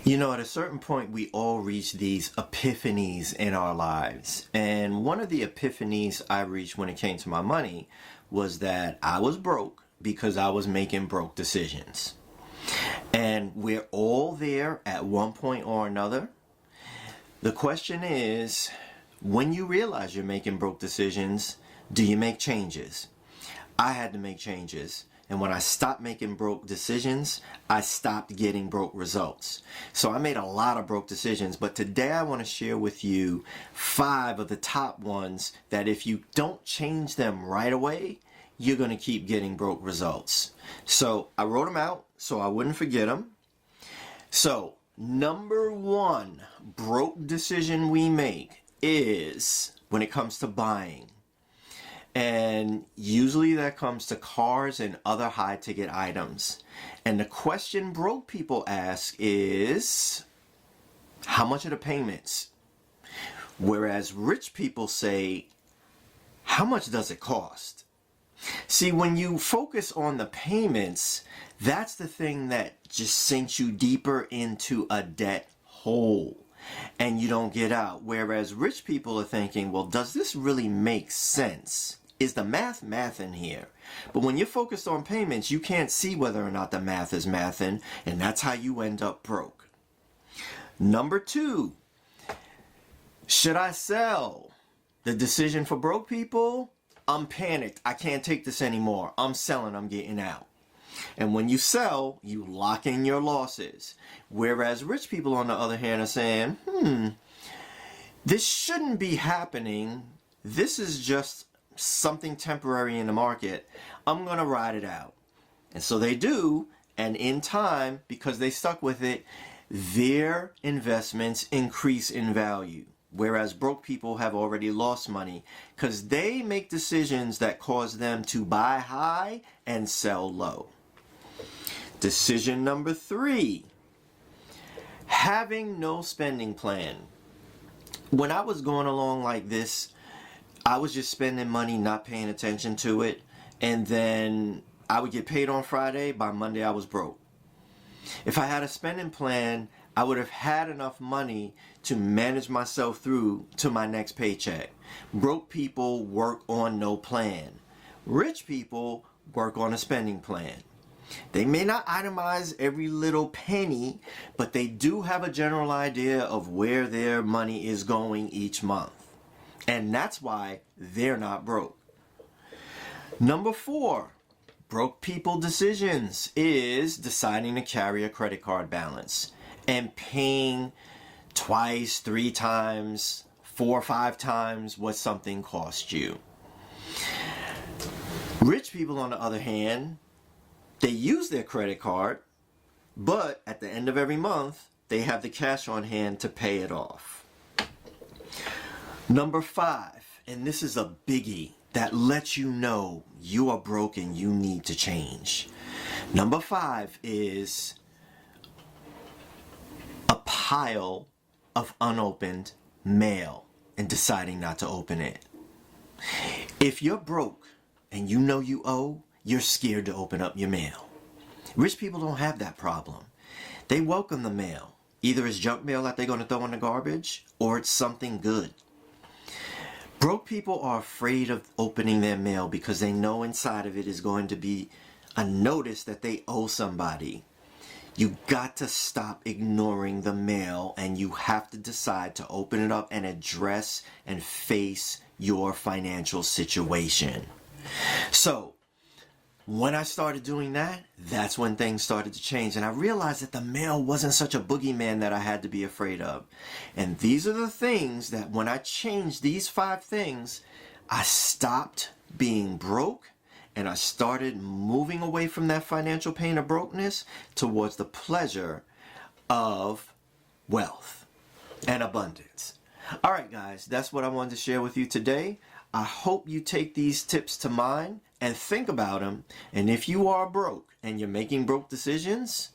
You know, at a certain point, we all reach these epiphanies in our lives. And one of the epiphanies I reached when it came to my money was that I was broke because I was making broke decisions. And we're all there at one point or another. The question is, when you realize you're making broke decisions, do you make changes? I had to make changes. And when I stopped making broke decisions, I stopped getting broke results. So I made a lot of broke decisions, but today I want to share with you 5 of the top ones that if you don't change them right away, you're going to keep getting broke results. So I wrote them out so I wouldn't forget them. So number 1 broke decision we make is when it comes to buying. And usually that comes to cars and other high ticket items. And the question broke people ask is, how much are the payments? Whereas rich people say, how much does it cost? See, when you focus on the payments, that's the thing that just sinks you deeper into a debt hole and you don't get out. Whereas rich people are thinking, well, does this really make sense? Is the math in here? But when you're focused on payments, you can't see whether or not the math is mathing, and that's how you end up broke. Number 2, should I sell? The decision for broke people, I'm panicked. I can't take this anymore. I'm selling. I'm getting out. And when you sell, you lock in your losses. Whereas rich people, on the other hand, are saying, this shouldn't be happening. This is just something temporary in the market. I'm going to ride it out. And so they do. And in time, because they stuck with it, their investments increase in value. Whereas broke people have already lost money because they make decisions that cause them to buy high and sell low. Decision number 3, having no spending plan. When I was going along like this, I was just spending money, not paying attention to it. And then I would get paid on Friday. By Monday, I was broke. If I had a spending plan, I would have had enough money to manage myself through to my next paycheck. Broke people work on no plan. Rich people work on a spending plan. They may not itemize every little penny, but they do have a general idea of where their money is going each month. And that's why they're not broke. Number 4, broke people decisions is deciding to carry a credit card balance and paying twice, 3 times, 4 or 5 times what something cost you. Rich people, on the other hand, they use their credit card, but at the end of every month, they have the cash on hand to pay it off. Number 5, and this is a biggie that lets you know you are broke and you need to change. Number 5 is a pile of unopened mail and deciding not to open it. If you're broke and you know you owe, you're scared to open up your mail. Rich people don't have that problem. They welcome the mail. Either it's junk mail that they're going to throw in the garbage or it's something good. Broke people are afraid of opening their mail because they know inside of it is going to be a notice that they owe somebody. You got to stop ignoring the mail and you have to decide to open it up and address and face your financial situation. So, when I started doing that, that's when things started to change. And I realized that the mail wasn't such a boogeyman that I had to be afraid of. And these are the things that when I changed these 5 things, I stopped being broke and I started moving away from that financial pain of brokenness towards the pleasure of wealth and abundance. All right, guys, that's what I wanted to share with you today. I hope you take these tips to mind and think about them. And if you are broke and you're making broke decisions,